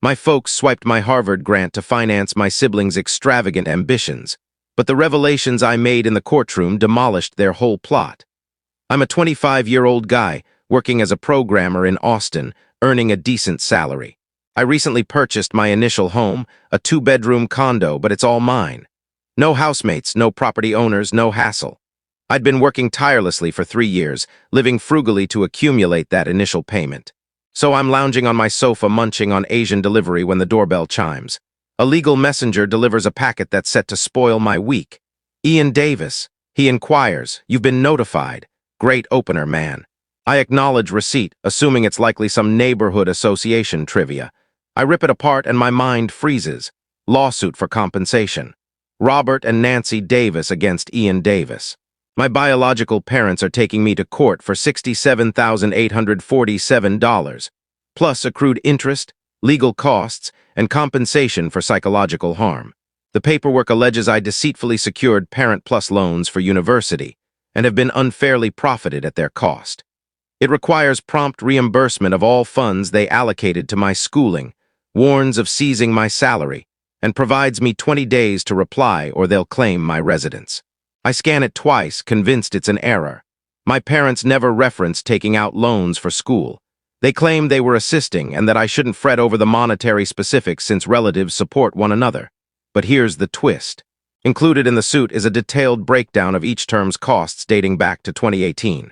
My folks swiped my Harvard grant to finance my siblings' extravagant ambitions, but the revelations I made in the courtroom demolished their whole plot. I'm a 25-year-old guy working as a programmer in Austin, earning a decent salary. I recently purchased my initial home, a 2-bedroom condo, but it's all mine. No housemates, no property owners, no hassle. I'd been working tirelessly for 3 years, living frugally to accumulate that initial payment. So I'm lounging on my sofa munching on Asian delivery when the doorbell chimes. A legal messenger delivers a packet that's set to spoil my week. Ian Davis. He inquires, "You've been notified." Great opener, man. I acknowledge receipt, assuming it's likely some neighborhood association trivia. I rip it apart and my mind freezes. Lawsuit for compensation. Robert and Nancy Davis against Ian Davis. My biological parents are taking me to court for $67,847, plus accrued interest, legal costs, and compensation for psychological harm. The paperwork alleges I deceitfully secured Parent Plus loans for university and have been unfairly profited at their cost. It requires prompt reimbursement of all funds they allocated to my schooling, warns of seizing my salary, and provides me 20 days to reply or they'll claim my residence. I scan it twice, convinced it's an error. My parents never referenced taking out loans for school. They claim they were assisting and that I shouldn't fret over the monetary specifics since relatives support one another. But here's the twist. Included in the suit is a detailed breakdown of each term's costs dating back to 2018.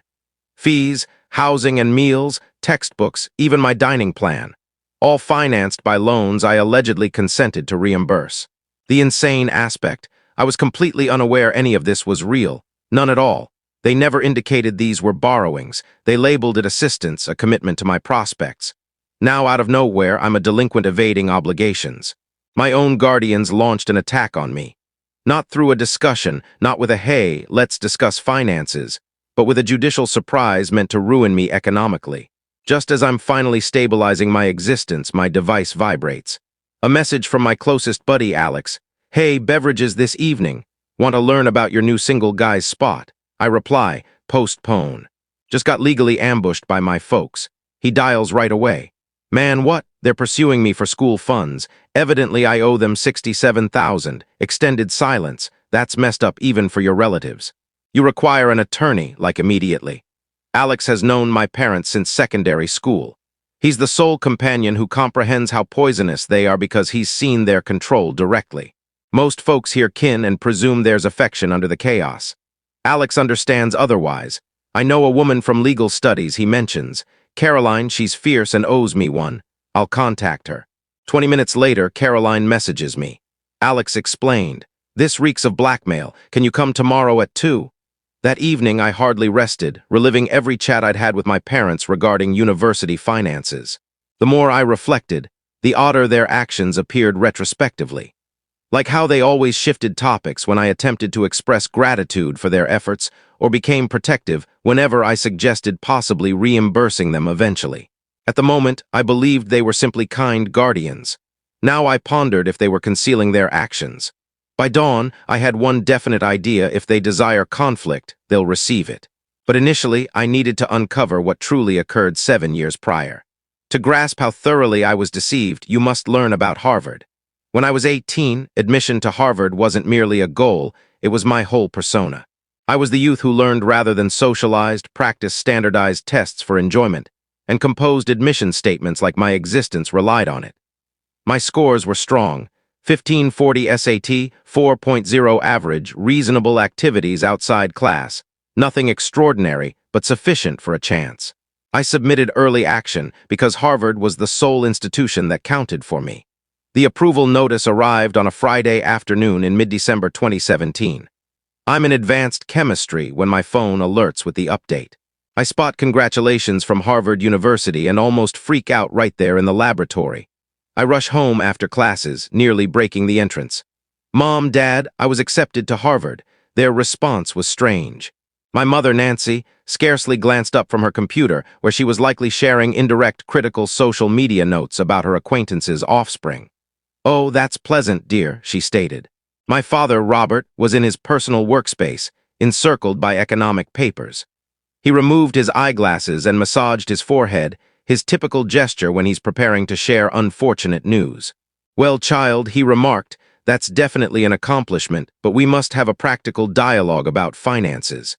Fees, housing and meals, textbooks, even my dining plan. All financed by loans I allegedly consented to reimburse. The insane aspect, I was completely unaware any of this was real. None at all. They never indicated these were borrowings. They labeled it assistance, a commitment to my prospects. Now, out of nowhere, I'm a delinquent evading obligations. My own guardians launched an attack on me. Not through a discussion, not with a "hey, let's discuss finances," but with a judicial surprise meant to ruin me economically. Just as I'm finally stabilizing my existence, my device vibrates. A message from my closest buddy, Alex. "Hey, beverages this evening. Want to learn about your new single guy's spot?" I reply, "Postpone. Just got legally ambushed by my folks." He dials right away. "Man, what? They're pursuing me for school funds. Evidently, I owe them $67,000. Extended silence. That's messed up even for your relatives. You require an attorney, like immediately." Alex has known my parents since secondary school. He's the sole companion who comprehends how poisonous they are because he's seen their control directly. Most folks hear kin and presume there's affection under the chaos. Alex understands otherwise. "I know a woman from legal studies," he mentions. "Caroline, she's fierce and owes me one. I'll contact her." 20 minutes later, Caroline messages me. Alex explained, "This reeks of blackmail. Can you come tomorrow at 2? That evening, I hardly rested, reliving every chat I'd had with my parents regarding university finances. The more I reflected, the odder their actions appeared retrospectively. Like how they always shifted topics when I attempted to express gratitude for their efforts or became protective whenever I suggested possibly reimbursing them eventually. At the moment, I believed they were simply kind guardians. Now I pondered if they were concealing their actions. By dawn, I had one definite idea: if they desire conflict, they'll receive it. But initially, I needed to uncover what truly occurred 7 years prior. To grasp how thoroughly I was deceived, you must learn about Harvard. When I was 18, admission to Harvard wasn't merely a goal, it was my whole persona. I was the youth who learned rather than socialized, practiced standardized tests for enjoyment, and composed admission statements like my existence relied on it. My scores were strong: 1540 SAT, 4.0 average, reasonable activities outside class. Nothing extraordinary, but sufficient for a chance. I submitted early action because Harvard was the sole institution that counted for me. The approval notice arrived on a Friday afternoon in mid-December 2017. I'm in advanced chemistry when my phone alerts with the update. I spot "Congratulations" from Harvard University and almost freak out right there in the laboratory. I rush home after classes, nearly breaking the entrance. "Mom, Dad, I was accepted to Harvard." Their response was strange. My mother, Nancy, scarcely glanced up from her computer, where she was likely sharing indirect critical social media notes about her acquaintance's offspring. "Oh, that's pleasant, dear," she stated. My father, Robert, was in his personal workspace, encircled by economic papers. He removed his eyeglasses and massaged his forehead, his typical gesture when he's preparing to share unfortunate news. "Well, child," he remarked, "that's definitely an accomplishment, but we must have a practical dialogue about finances."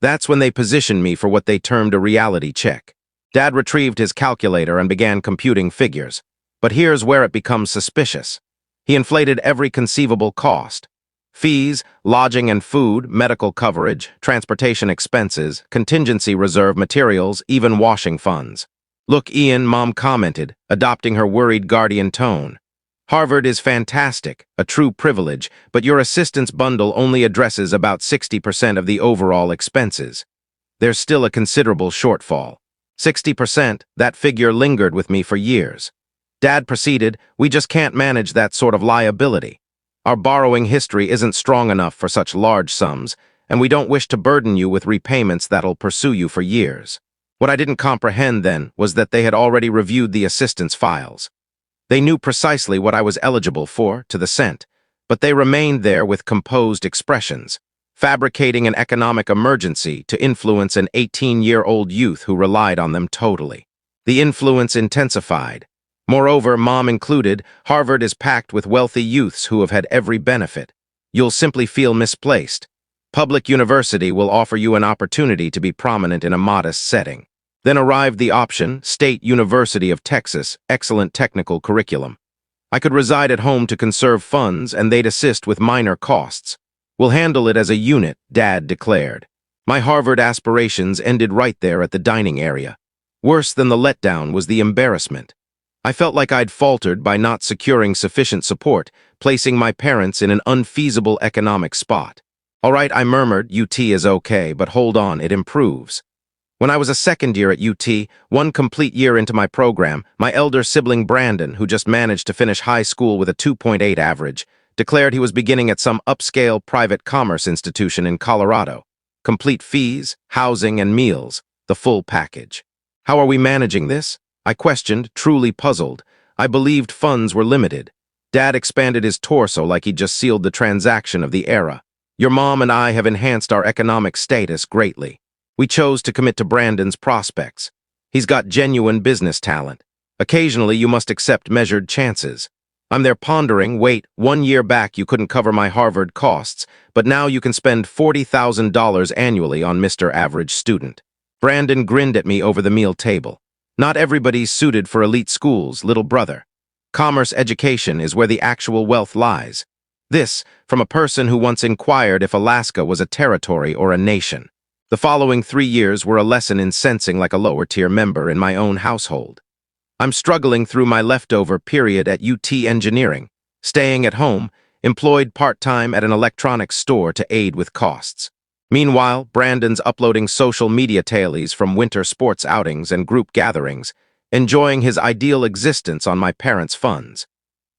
That's when they positioned me for what they termed a reality check. Dad retrieved his calculator and began computing figures. But here's where it becomes suspicious. He inflated every conceivable cost. Fees, lodging and food, medical coverage, transportation expenses, contingency reserve materials, even washing funds. "Look, Ian," Mom commented, adopting her worried guardian tone. "Harvard is fantastic, a true privilege, but your assistance bundle only addresses about 60% of the overall expenses. There's still a considerable shortfall. 60%, that figure lingered with me for years." Dad proceeded, "We just can't manage that sort of liability. Our borrowing history isn't strong enough for such large sums, and we don't wish to burden you with repayments that'll pursue you for years." What I didn't comprehend then was that they had already reviewed the assistance files. They knew precisely what I was eligible for, to the cent, but they remained there with composed expressions, fabricating an economic emergency to influence an 18-year-old youth who relied on them totally. The influence intensified. Moreover, Mom included, Harvard is packed with wealthy youths who have had every benefit. You'll simply feel misplaced. Public university will offer you an opportunity to be prominent in a modest setting. Then arrived the option, State University of Texas, excellent technical curriculum. I could reside at home to conserve funds and they'd assist with minor costs. "We'll handle it as a unit," Dad declared. My Harvard aspirations ended right there at the dining area. Worse than the letdown was the embarrassment. I felt like I'd faltered by not securing sufficient support, placing my parents in an unfeasible economic spot. "All right," I murmured, "UT is okay, but hold on, it improves." When I was a second year at UT, one complete year into my program, my elder sibling Brandon, who just managed to finish high school with a 2.8 average, declared he was beginning at some upscale private commerce institution in Colorado. Complete fees, housing, and meals, the full package. "How are we managing this?" I questioned, truly puzzled. I believed funds were limited. Dad expanded his torso like he'd just sealed the transaction of the era. "Your mom and I have enhanced our economic status greatly. We chose to commit to Brandon's prospects. He's got genuine business talent. Occasionally, you must accept measured chances. I'm there pondering, wait, 1 year back you couldn't cover my Harvard costs, but now you can spend $40,000 annually on Mr. Average Student." Brandon grinned at me over the meal table. "Not everybody's suited for elite schools, little brother. Commerce education is where the actual wealth lies." This, from a person who once inquired if Alaska was a territory or a nation. The following 3 years were a lesson in sensing like a lower-tier member in my own household. I'm struggling through my leftover period at UT Engineering, staying at home, employed part-time at an electronics store to aid with costs. Meanwhile, Brandon's uploading social media tailies from winter sports outings and group gatherings, enjoying his ideal existence on my parents' funds.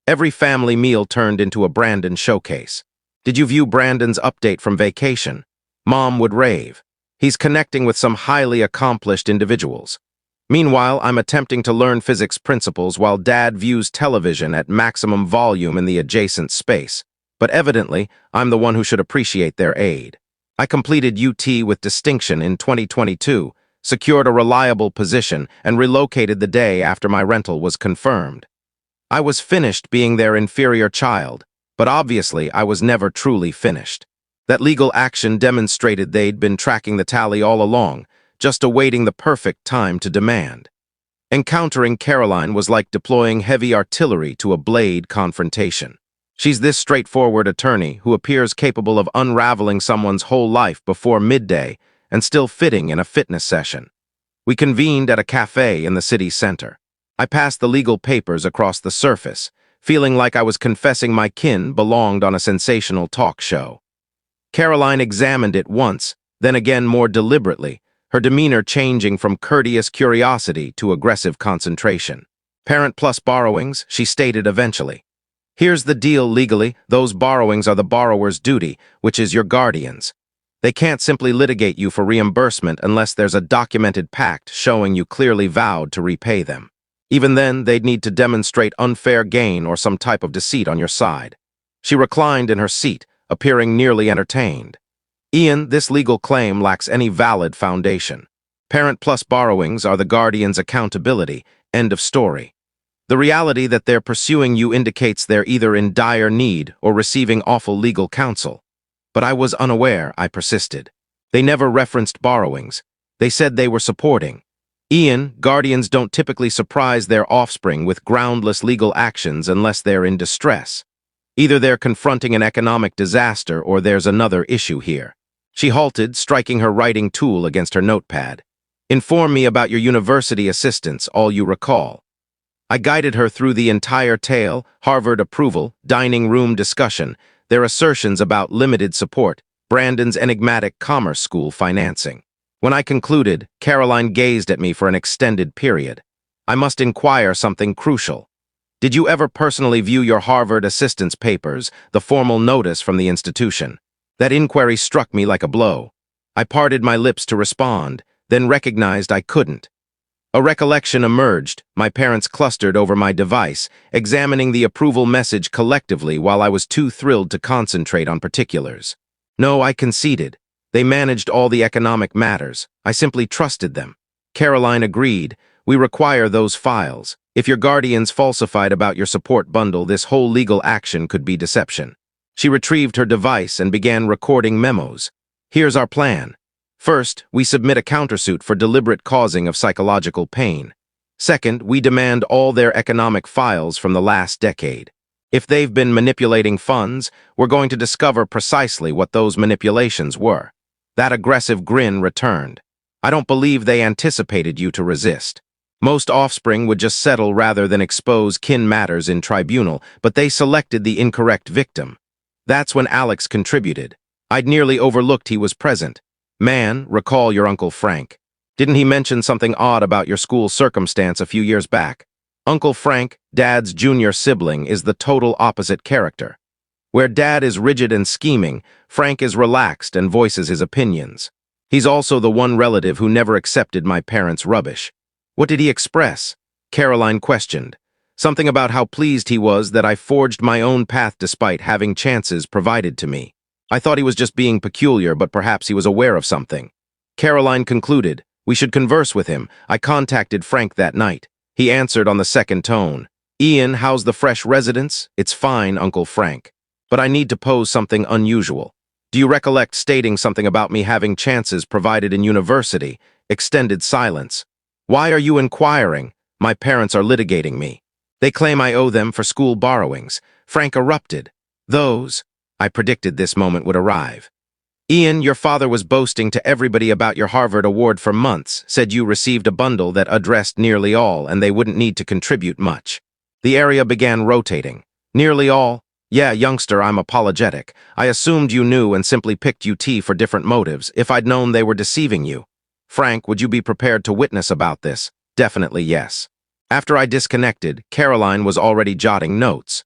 Every family meal turned into a Brandon showcase. "Did you view Brandon's update from vacation?" Mom would rave. "He's connecting with some highly accomplished individuals." Meanwhile, I'm attempting to learn physics principles while Dad views television at maximum volume in the adjacent space. But evidently, I'm the one who should appreciate their aid. I completed UT with distinction in 2022, secured a reliable position, and relocated the day after my rental was confirmed. I was finished being their inferior child, but obviously I was never truly finished. That legal action demonstrated they'd been tracking the tally all along, just awaiting the perfect time to demand. Encountering Caroline was like deploying heavy artillery to a blade confrontation. She's this straightforward attorney who appears capable of unraveling someone's whole life before midday and still fitting in a fitness session. We convened at a cafe in the city center. I passed the legal papers across the surface, feeling like I was confessing my kin belonged on a sensational talk show. Caroline examined it once, then again more deliberately, her demeanor changing from courteous curiosity to aggressive concentration. "Parent plus borrowings," she stated eventually. "Here's the deal legally, those borrowings are the borrower's duty, which is your guardian's. They can't simply litigate you for reimbursement unless there's a documented pact showing you clearly vowed to repay them. Even then, they'd need to demonstrate unfair gain or some type of deceit on your side." She reclined in her seat, appearing nearly entertained. "Ian, this legal claim lacks any valid foundation. Parent plus borrowings are the guardian's accountability. End of story. The reality that they're pursuing you indicates they're either in dire need or receiving awful legal counsel. But I was unaware, I persisted. They never referenced borrowings. They said they were supporting. Ian, guardians don't typically surprise their offspring with groundless legal actions unless they're in distress. Either they're confronting an economic disaster or there's another issue here. She halted, striking her writing tool against her notepad. Inform me about your university assistants, all you recall. I guided her through the entire tale, Harvard approval, dining room discussion, their assertions about limited support, Brandon's enigmatic commerce school financing. When I concluded, Caroline gazed at me for an extended period. I must inquire something crucial. Did you ever personally view your Harvard assistance papers, the formal notice from the institution? That inquiry struck me like a blow. I parted my lips to respond, then recognized I couldn't. A recollection emerged. My parents clustered over my device, examining the approval message collectively while I was too thrilled to concentrate on particulars. No, I conceded. They managed all the economic matters. I simply trusted them. Caroline agreed. We require those files. If your guardians falsified about your support bundle, this whole legal action could be deception. She retrieved her device and began recording memos. Here's our plan. First, we submit a countersuit for deliberate causing of psychological pain. Second, we demand all their economic files from the last decade. If they've been manipulating funds, we're going to discover precisely what those manipulations were. That aggressive grin returned. I don't believe they anticipated you to resist. Most offspring would just settle rather than expose kin matters in tribunal, but they selected the incorrect victim. That's when Alex contributed. I'd nearly overlooked he was present. Man, recall your Uncle Frank. Didn't he mention something odd about your school circumstance a few years back? Uncle Frank, Dad's junior sibling, is the total opposite character. Where Dad is rigid and scheming, Frank is relaxed and voices his opinions. He's also the one relative who never accepted my parents' rubbish. What did he express? Caroline questioned. Something about how pleased he was that I forged my own path despite having chances provided to me. I thought he was just being peculiar, but perhaps he was aware of something. Caroline concluded. We should converse with him. I contacted Frank that night. He answered on the second tone. Ian, how's the fresh residence? It's fine, Uncle Frank. But I need to pose something unusual. Do you recollect stating something about me having chances provided in university? Extended silence. Why are you inquiring? My parents are litigating me. They claim I owe them for school borrowings. Frank erupted. Those. I predicted this moment would arrive. Ian, your father was boasting to everybody about your Harvard award for months, said you received a bundle that addressed nearly all and they wouldn't need to contribute much. The area began rotating. Nearly all? Yeah, youngster, I'm apologetic. I assumed you knew and simply picked UT for different motives. If I'd known they were deceiving you. Frank, would you be prepared to witness about this? Definitely yes. After I disconnected, Caroline was already jotting notes.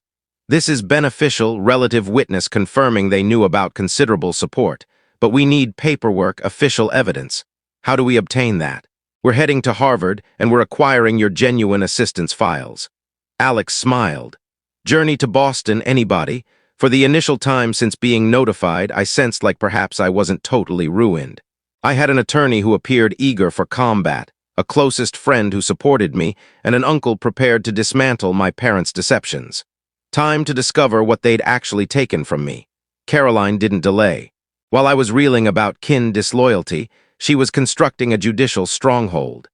This is beneficial relative witness confirming they knew about considerable support, but we need paperwork, official evidence. How do we obtain that? We're heading to Harvard and we're acquiring your genuine assistance files. Alex smiled. Journey to Boston, anybody? For the initial time since being notified, I sensed like perhaps I wasn't totally ruined. I had an attorney who appeared eager for combat, a closest friend who supported me, and an uncle prepared to dismantle my parents' deceptions. Time to discover what they'd actually taken from me. Caroline didn't delay. While I was reeling about kin disloyalty, she was constructing a judicial stronghold.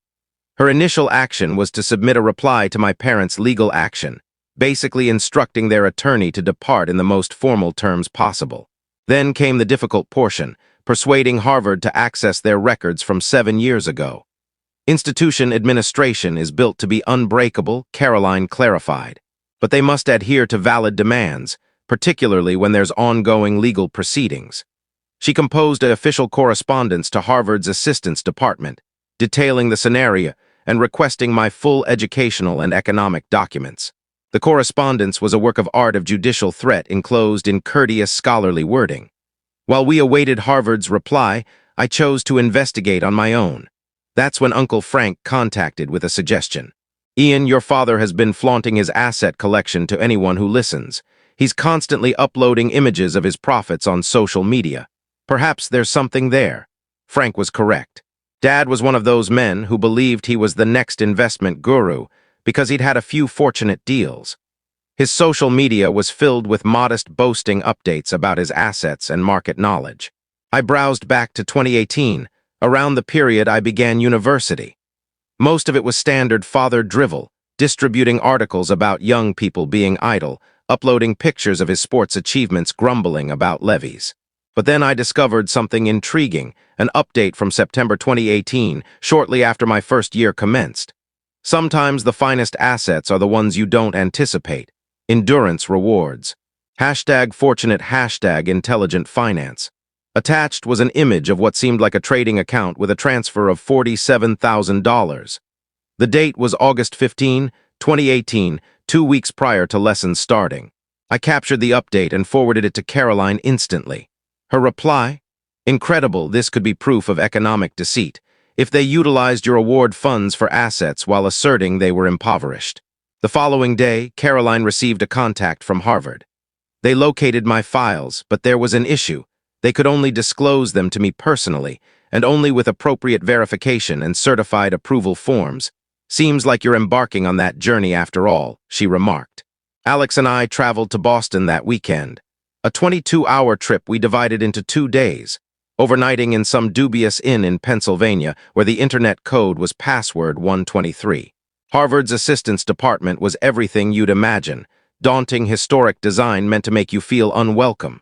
Her initial action was to submit a reply to my parents' legal action, basically instructing their attorney to depart in the most formal terms possible. Then came the difficult portion, persuading Harvard to access their records from 7 years ago. Institution administration is built to be unbreakable, Caroline clarified. But they must adhere to valid demands, particularly when there's ongoing legal proceedings. She composed an official correspondence to Harvard's assistance department, detailing the scenario and requesting my full educational and economic documents. The correspondence was a work of art of judicial threat enclosed in courteous scholarly wording. While we awaited Harvard's reply, I chose to investigate on my own. That's when Uncle Frank contacted with a suggestion. Ian, your father has been flaunting his asset collection to anyone who listens. He's constantly uploading images of his profits on social media. Perhaps there's something there. Frank was correct. Dad was one of those men who believed he was the next investment guru because he'd had a few fortunate deals. His social media was filled with modest boasting updates about his assets and market knowledge. I browsed back to 2018, around the period I began university. Most of it was standard father drivel, distributing articles about young people being idle, uploading pictures of his sports achievements, grumbling about levies. But then I discovered something intriguing, an update from September 2018, shortly after my first year commenced. Sometimes the finest assets are the ones you don't anticipate. Endurance rewards. #fortunate #intelligent finance. Attached was an image of what seemed like a trading account with a transfer of $47,000. The date was August 15, 2018, 2 weeks prior to lessons starting. I captured the update and forwarded it to Caroline instantly. Her reply? Incredible, this could be proof of economic deceit, if they utilized your award funds for assets while asserting they were impoverished. The following day, Caroline received a contact from Harvard. They located my files, but there was an issue. They could only disclose them to me personally, and only with appropriate verification and certified approval forms. Seems like you're embarking on that journey after all, she remarked. Alex and I traveled to Boston that weekend. A 22-hour trip we divided into 2 days, overnighting in some dubious inn in Pennsylvania where the internet code was password 123. Harvard's assistance department was everything you'd imagine. Daunting historic design meant to make you feel unwelcome.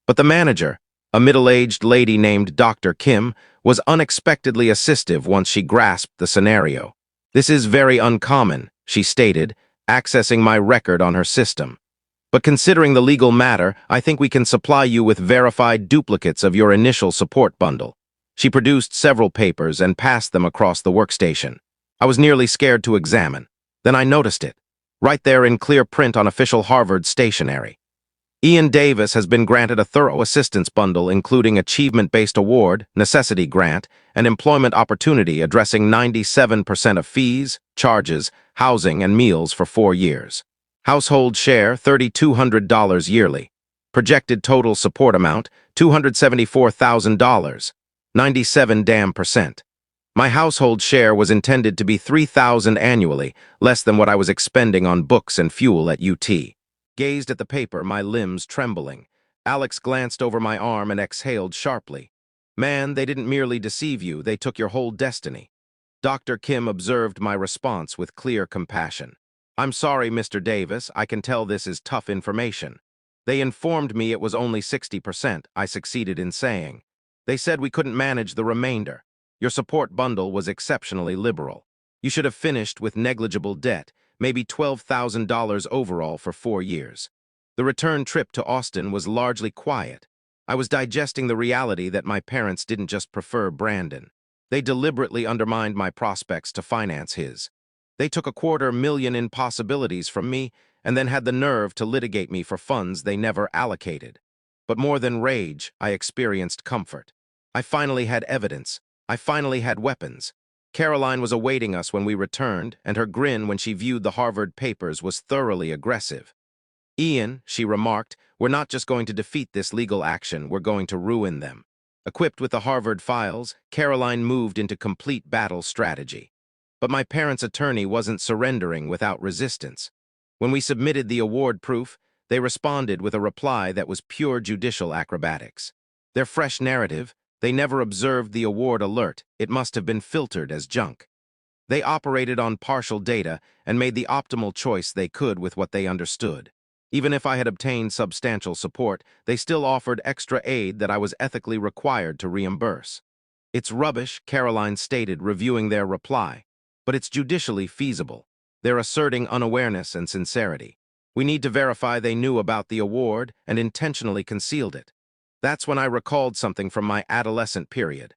But the manager, a middle-aged lady named Dr. Kim, was unexpectedly assistive once she grasped the scenario. This is very uncommon, she stated, accessing my record on her system. But considering the legal matter, I think we can supply you with verified duplicates of your initial support bundle. She produced several papers and passed them across the workstation. I was nearly scared to examine. Then I noticed it, right there in clear print on official Harvard stationery. Ian Davis has been granted a thorough assistance bundle including achievement-based award, necessity grant, and employment opportunity addressing 97% of fees, charges, housing, and meals for 4 years. Household share, $3,200 yearly. Projected total support amount, $274,000, 97%. My household share was intended to be $3,000 annually, less than what I was expending on books and fuel at UT. Gazed at the paper, my limbs trembling. Alex glanced over my arm and exhaled sharply. Man, they didn't merely deceive you, they took your whole destiny. Dr. Kim observed my response with clear compassion. I'm sorry, Mr. Davis, I can tell this is tough information. They informed me it was only 60%, I succeeded in saying. They said we couldn't manage the remainder. Your support bundle was exceptionally liberal. You should have finished with negligible debt, maybe $12,000 overall for 4 years. The return trip to Austin was largely quiet. I was digesting the reality that my parents didn't just prefer Brandon. They deliberately undermined my prospects to finance his. They took $250,000 in possibilities from me and then had the nerve to litigate me for funds they never allocated. But more than rage, I experienced comfort. I finally had evidence. I finally had weapons. Caroline was awaiting us when we returned, and her grin when she viewed the Harvard papers was thoroughly aggressive. Ian, she remarked, we're not just going to defeat this legal action, we're going to ruin them. Equipped with the Harvard files, Caroline moved into complete battle strategy. But my parents' attorney wasn't surrendering without resistance. When we submitted the award proof, they responded with a reply that was pure judicial acrobatics. Their fresh narrative, they never observed the award alert, it must have been filtered as junk. They operated on partial data and made the optimal choice they could with what they understood. Even if I had obtained substantial support, they still offered extra aid that I was ethically required to reimburse. It's rubbish, Caroline stated, reviewing their reply, but it's judicially feasible. They're asserting unawareness and sincerity. We need to verify they knew about the award and intentionally concealed it. That's when I recalled something from my adolescent period.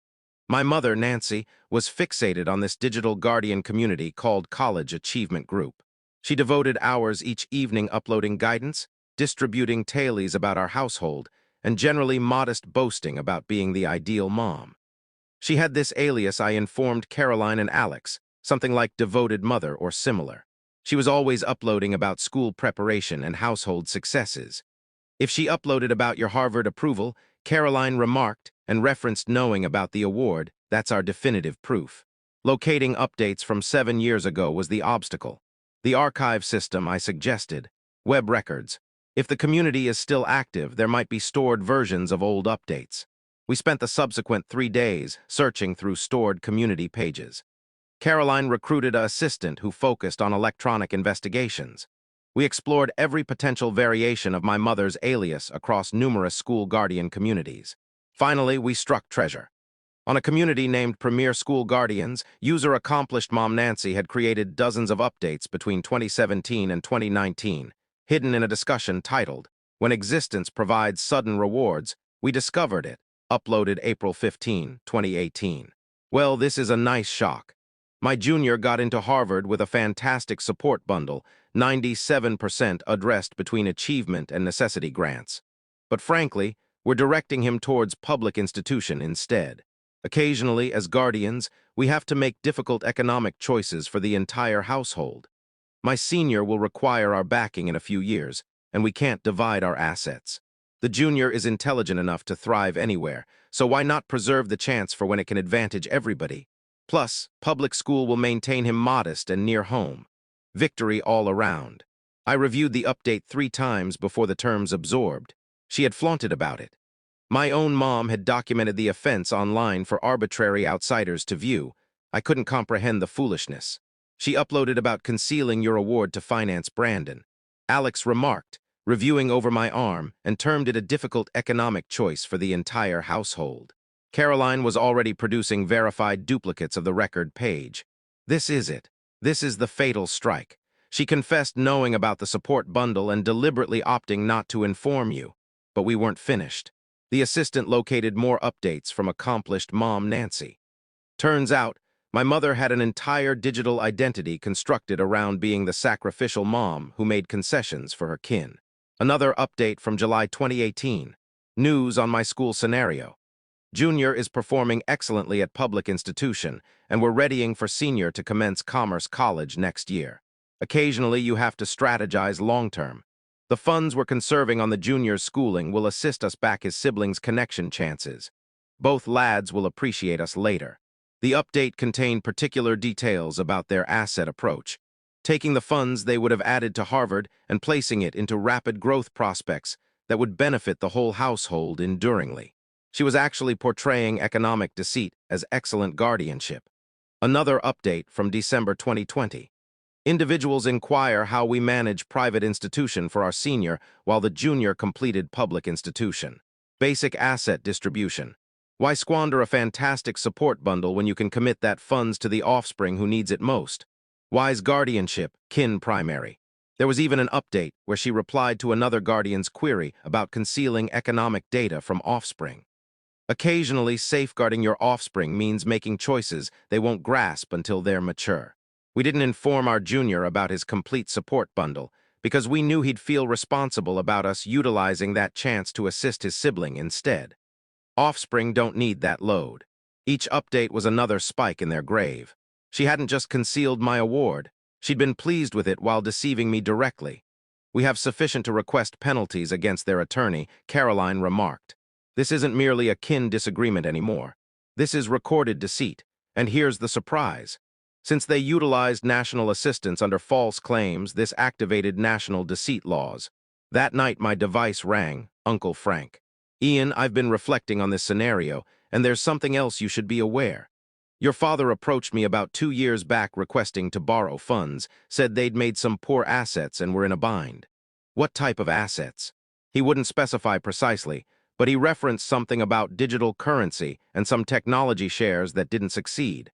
My mother, Nancy, was fixated on this digital guardian community called College Achievement Group. She devoted hours each evening uploading guidance, distributing tailies about our household, and generally modest boasting about being the ideal mom. She had this alias I informed Caroline and Alex, something like devoted mother or similar. She was always uploading about school preparation and household successes. If she uploaded about your Harvard approval, Caroline remarked, and referenced knowing about the award. That's our definitive proof. Locating updates from 7 years ago was the obstacle. The archive system I suggested. Web records. If the community is still active, there might be stored versions of old updates. We spent the subsequent 3 days searching through stored community pages. Caroline recruited an assistant who focused on electronic investigations. We explored every potential variation of my mother's alias across numerous school guardian communities. Finally, we struck treasure. On a community named Premier School Guardians, user accomplished Mom Nancy had created dozens of updates between 2017 and 2019, hidden in a discussion titled, "When Existence Provides Sudden Rewards." We discovered it, uploaded April 15, 2018. Well, this is a nice shock. My junior got into Harvard with a fantastic support bundle, 97% addressed between achievement and necessity grants. But frankly, we're directing him towards public institution instead. Occasionally, as guardians, we have to make difficult economic choices for the entire household. My senior will require our backing in a few years, and we can't divide our assets. The junior is intelligent enough to thrive anywhere, so why not preserve the chance for when it can advantage everybody? Plus, public school will maintain him modest and near home. Victory all around. I reviewed the update 3 times before the terms absorbed. She had flaunted about it. My own mom had documented the offense online for arbitrary outsiders to view. I couldn't comprehend the foolishness. She uploaded about concealing your award to finance Brandon. Alex remarked, reviewing over my arm, and termed it a difficult economic choice for the entire household. Caroline was already producing verified duplicates of the record page. This is it. This is the fatal strike. She confessed knowing about the support bundle and deliberately opting not to inform you. But we weren't finished. The assistant located more updates from accomplished Mom Nancy. Turns out, my mother had an entire digital identity constructed around being the sacrificial mom who made concessions for her kin. Another update from July 2018. News on my school scenario. Junior is performing excellently at public institution, and we're readying for senior to commence Commerce College next year. Occasionally, you have to strategize long-term. The funds we're conserving on the junior's schooling will assist us back his siblings' connection chances. Both lads will appreciate us later. The update contained particular details about their asset approach, taking the funds they would have added to Harvard and placing it into rapid growth prospects that would benefit the whole household enduringly. She was actually portraying economic deceit as excellent guardianship. Another update from December 2020. Individuals inquire how we manage private institution for our senior while the junior completed public institution. Basic asset distribution. Why squander a fantastic support bundle when you can commit that funds to the offspring who needs it most? Wise guardianship, kin primary. There was even an update where she replied to another guardian's query about concealing economic data from offspring. Occasionally, safeguarding your offspring means making choices they won't grasp until they're mature. We didn't inform our junior about his complete support bundle because we knew he'd feel responsible about us utilizing that chance to assist his sibling instead. Offspring don't need that load. Each update was another spike in their grave. She hadn't just concealed my award. She'd been pleased with it while deceiving me directly. We have sufficient to request penalties against their attorney, Caroline remarked. This isn't merely a kin disagreement anymore. This is recorded deceit, and here's the surprise. Since they utilized national assistance under false claims, this activated national deceit laws. That night my device rang, Uncle Frank. Ian, I've been reflecting on this scenario, and there's something else you should be aware. Your father approached me about 2 years back requesting to borrow funds, said they'd made some poor assets and were in a bind. What type of assets? He wouldn't specify precisely, but he referenced something about digital currency and some technology shares that didn't succeed.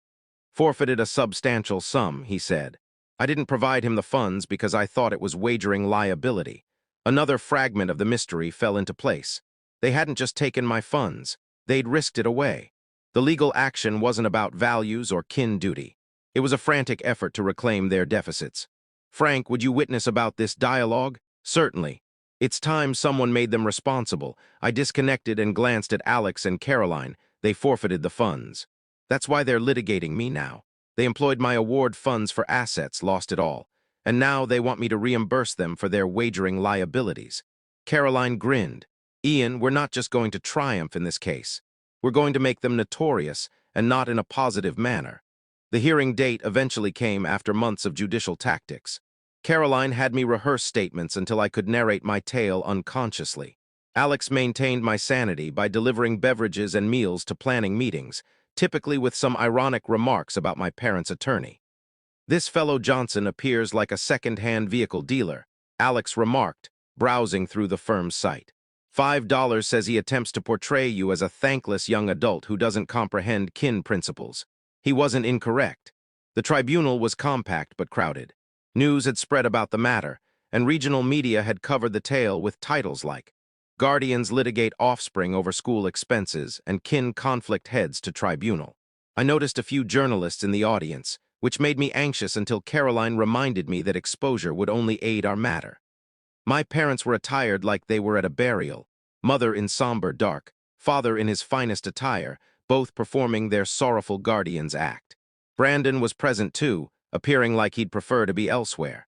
Forfeited a substantial sum, he said. I didn't provide him the funds because I thought it was wagering liability. Another fragment of the mystery fell into place. They hadn't just taken my funds, they'd risked it away. The legal action wasn't about values or kin duty. It was a frantic effort to reclaim their deficits. Frank, would you witness about this dialogue? Certainly. It's time someone made them responsible. I disconnected and glanced at Alex and Caroline. They forfeited the funds. That's why they're litigating me now. They employed my award funds for assets, lost it all. And now they want me to reimburse them for their wagering liabilities. Caroline grinned. Ian, we're not just going to triumph in this case. We're going to make them notorious, and not in a positive manner. The hearing date eventually came after months of judicial tactics. Caroline had me rehearse statements until I could narrate my tale unconsciously. Alex maintained my sanity by delivering beverages and meals to planning meetings, typically with some ironic remarks about my parents' attorney. "This fellow Johnson appears like a second-hand vehicle dealer," Alex remarked, browsing through the firm's site. $5 says he attempts to portray you as a thankless young adult who doesn't comprehend kin principles. He wasn't incorrect. The tribunal was compact but crowded. News had spread about the matter, and regional media had covered the tale with titles like "Guardians litigate offspring over school expenses and kin conflict heads to tribunal." I noticed a few journalists in the audience, which made me anxious until Caroline reminded me that exposure would only aid our matter. My parents were attired like they were at a burial, mother in somber dark, father in his finest attire, both performing their sorrowful guardian's act. Brandon was present too, appearing like he'd prefer to be elsewhere.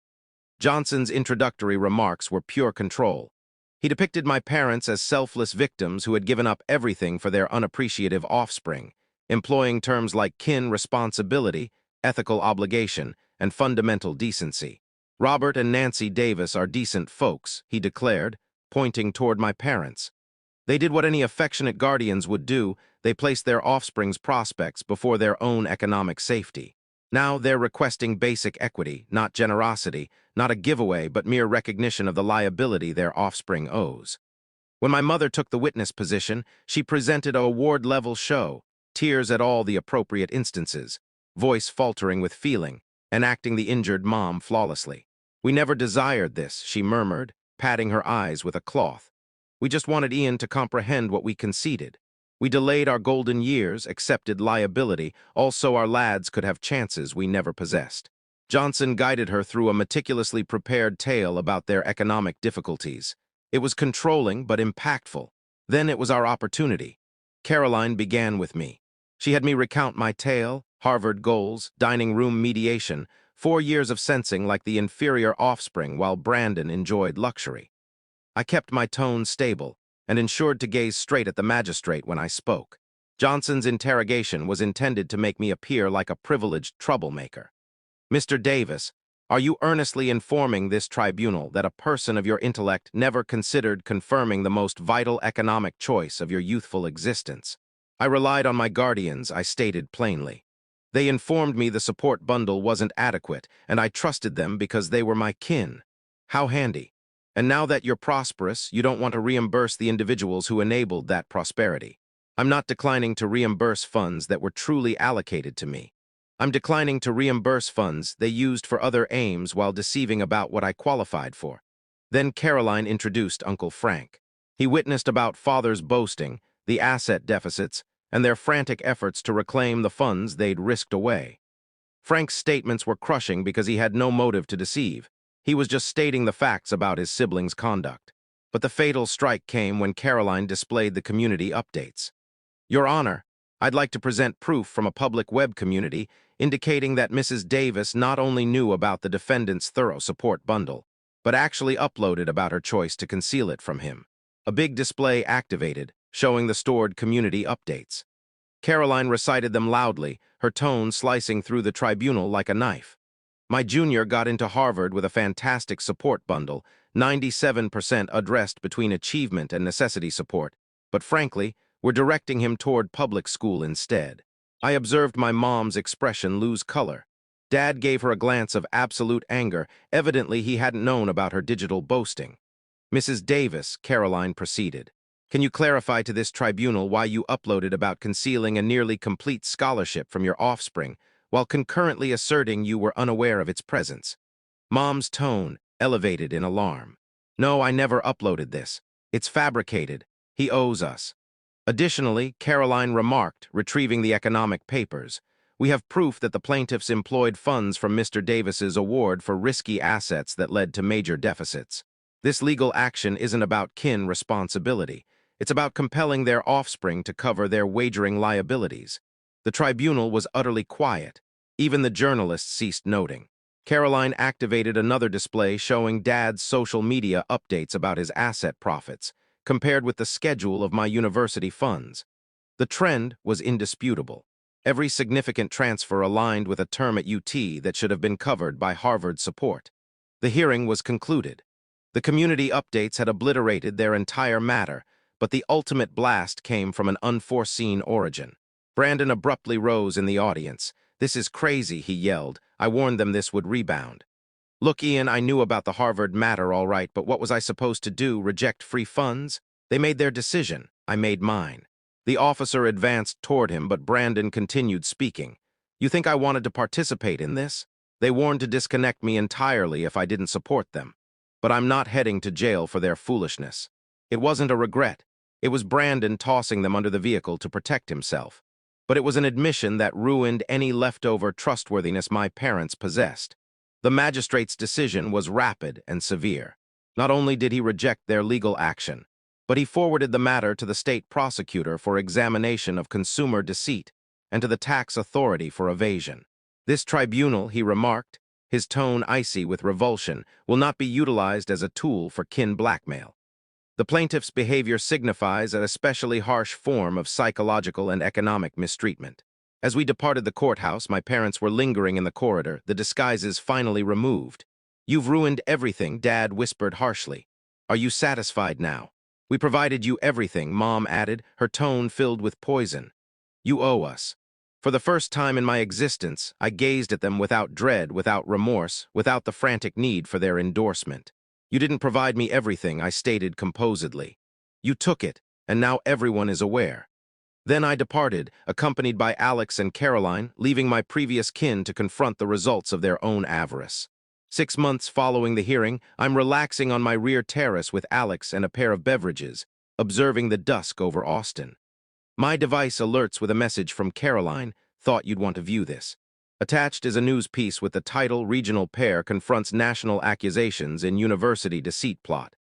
Johnson's introductory remarks were pure control. He depicted my parents as selfless victims who had given up everything for their unappreciative offspring, employing terms like kin responsibility, ethical obligation, and fundamental decency. "Robert and Nancy Davis are decent folks," he declared, pointing toward my parents. "They did what any affectionate guardians would do. They placed their offspring's prospects before their own economic safety. Now they're requesting basic equity, not generosity, not a giveaway, but mere recognition of the liability their offspring owes." When my mother took the witness position, she presented a award-level show, tears at all the appropriate instances, voice faltering with feeling, enacting the injured mom flawlessly. "We never desired this," she murmured, patting her eyes with a cloth. "We just wanted Ian to comprehend what we conceded. We delayed our golden years, accepted liability, also our lads could have chances we never possessed." Johnson guided her through a meticulously prepared tale about their economic difficulties. It was controlling but impactful. Then it was our opportunity. Caroline began with me. She had me recount my tale, Harvard goals, dining room mediation, 4 years of sensing like the inferior offspring while Brandon enjoyed luxury. I kept my tone stable and ensured to gaze straight at the magistrate when I spoke. Johnson's interrogation was intended to make me appear like a privileged troublemaker. "Mr. Davis, are you earnestly informing this tribunal that a person of your intellect never considered confirming the most vital economic choice of your youthful existence?" "I relied on my guardians," I stated plainly. "They informed me the support bundle wasn't adequate, and I trusted them because they were my kin." "How handy. And now that you're prosperous, you don't want to reimburse the individuals who enabled that prosperity." "I'm not declining to reimburse funds that were truly allocated to me. I'm declining to reimburse funds they used for other aims while deceiving about what I qualified for." Then Caroline introduced Uncle Frank. He witnessed about father's boasting, the asset deficits, and their frantic efforts to reclaim the funds they'd risked away. Frank's statements were crushing because he had no motive to deceive. He was just stating the facts about his siblings' conduct. But the fatal strike came when Caroline displayed the community updates. "Your Honor, I'd like to present proof from a public web community indicating that Mrs. Davis not only knew about the defendant's thorough support bundle, but actually uploaded about her choice to conceal it from him." A big display activated, showing the stored community updates. Caroline recited them loudly, her tone slicing through the tribunal like a knife. "My junior got into Harvard with a fantastic support bundle, 97% addressed between achievement and necessity support, but frankly, we're directing him toward public school instead." I observed my mom's expression lose color. Dad gave her a glance of absolute anger. Evidently, he hadn't known about her digital boasting. "Mrs. Davis," Caroline proceeded, "can you clarify to this tribunal why you uploaded about concealing a nearly complete scholarship from your offspring, while concurrently asserting you were unaware of its presence?" Mom's tone elevated in alarm. "No, I never uploaded this. It's fabricated. He owes us." Additionally, Caroline remarked, retrieving the economic papers, "We have proof that the plaintiffs employed funds from Mr. Davis's award for risky assets that led to major deficits. This legal action isn't about kin responsibility. It's about compelling their offspring to cover their wagering liabilities." The tribunal was utterly quiet. Even the journalists ceased noting. Caroline activated another display showing Dad's social media updates about his asset profits, compared with the schedule of my university funds. The trend was indisputable. Every significant transfer aligned with a term at UT that should have been covered by Harvard support. The hearing was concluded. The community updates had obliterated their entire matter, but the ultimate blast came from an unforeseen origin. Brandon abruptly rose in the audience. "This is crazy," he yelled. "I warned them this would rebound." "Look, Ian, I knew about the Harvard matter all right, but what was I supposed to do, reject free funds? They made their decision. I made mine." The officer advanced toward him, but Brandon continued speaking. "You think I wanted to participate in this? They warned to disconnect me entirely if I didn't support them. But I'm not heading to jail for their foolishness." It wasn't a regret. It was Brandon tossing them under the vehicle to protect himself. But it was an admission that ruined any leftover trustworthiness my parents possessed. The magistrate's decision was rapid and severe. Not only did he reject their legal action, but he forwarded the matter to the state prosecutor for examination of consumer deceit and to the tax authority for evasion. "This tribunal," he remarked, his tone icy with revulsion, "will not be utilized as a tool for kin blackmail." The plaintiff's behavior signifies an especially harsh form of psychological and economic mistreatment. As we departed the courthouse, my parents were lingering in the corridor, the disguises finally removed. "You've ruined everything," Dad whispered harshly. "Are you satisfied now?" "We provided you everything," Mom added, her tone filled with poison. "You owe us." For the first time in my existence, I gazed at them without dread, without remorse, without the frantic need for their endorsement. "You didn't provide me everything," I stated composedly. "You took it, and now everyone is aware." Then I departed, accompanied by Alex and Caroline, leaving my previous kin to confront the results of their own avarice. 6 months following the hearing, I'm relaxing on my rear terrace with Alex and a pair of beverages, observing the dusk over Austin. My device alerts with a message from Caroline. "Thought you'd want to view this." Attached is a news piece with the title "Regional Pair Confronts National Accusations in University Deceit Plot."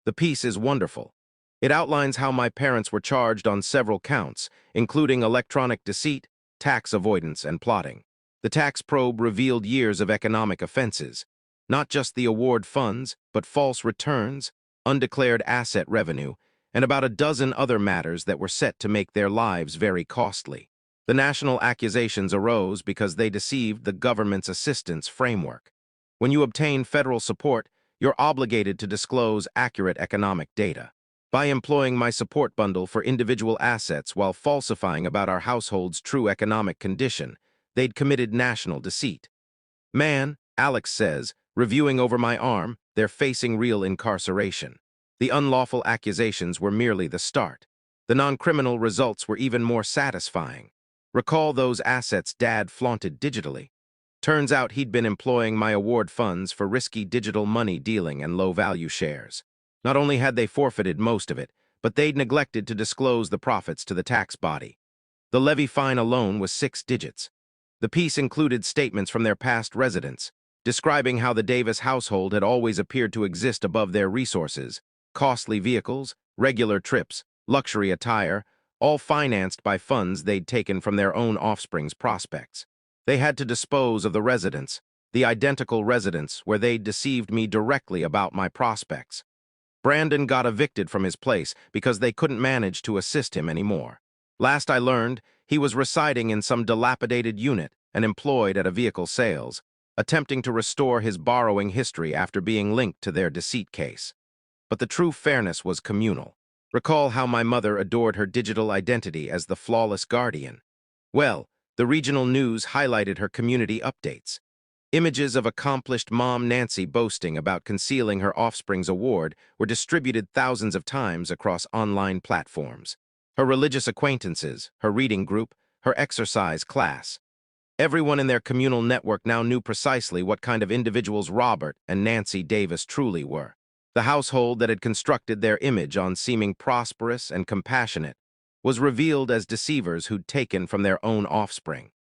The piece is wonderful. It outlines how my parents were charged on several counts, including electronic deceit, tax avoidance, and plotting. The tax probe revealed years of economic offenses, not just the award funds, but false returns, undeclared asset revenue, and about a dozen other matters that were set to make their lives very costly. The national accusations arose because they deceived the government's assistance framework. When you obtain federal support, you're obligated to disclose accurate economic data. By employing my support bundle for individual assets while falsifying about our household's true economic condition, they'd committed national deceit. "Man," Alex says, reviewing over my arm, "they're facing real incarceration." The unlawful accusations were merely the start. The non-criminal results were even more satisfying. Recall those assets Dad flaunted digitally. Turns out he'd been employing my award funds for risky digital money dealing and low-value shares. Not only had they forfeited most of it, but they'd neglected to disclose the profits to the tax body. The levy fine alone was 6 digits. The piece included statements from their past residents, describing how the Davis household had always appeared to exist above their resources: costly vehicles, regular trips, luxury attire, all financed by funds they'd taken from their own offspring's prospects. They had to dispose of the residence, the identical residence where they'd deceived me directly about my prospects. Brandon got evicted from his place because they couldn't manage to assist him anymore. Last I learned, he was residing in some dilapidated unit and employed at a vehicle sales, attempting to restore his borrowing history after being linked to their deceit case. But the true fairness was communal. Recall how my mother adored her digital identity as the flawless guardian. Well, the regional news highlighted her community updates. Images of accomplished mom Nancy boasting about concealing her offspring's award were distributed thousands of times across online platforms. Her religious acquaintances, her reading group, her exercise class. Everyone in their communal network now knew precisely what kind of individuals Robert and Nancy Davis truly were. The household that had constructed their image on seeming prosperous and compassionate was revealed as deceivers who'd taken from their own offspring.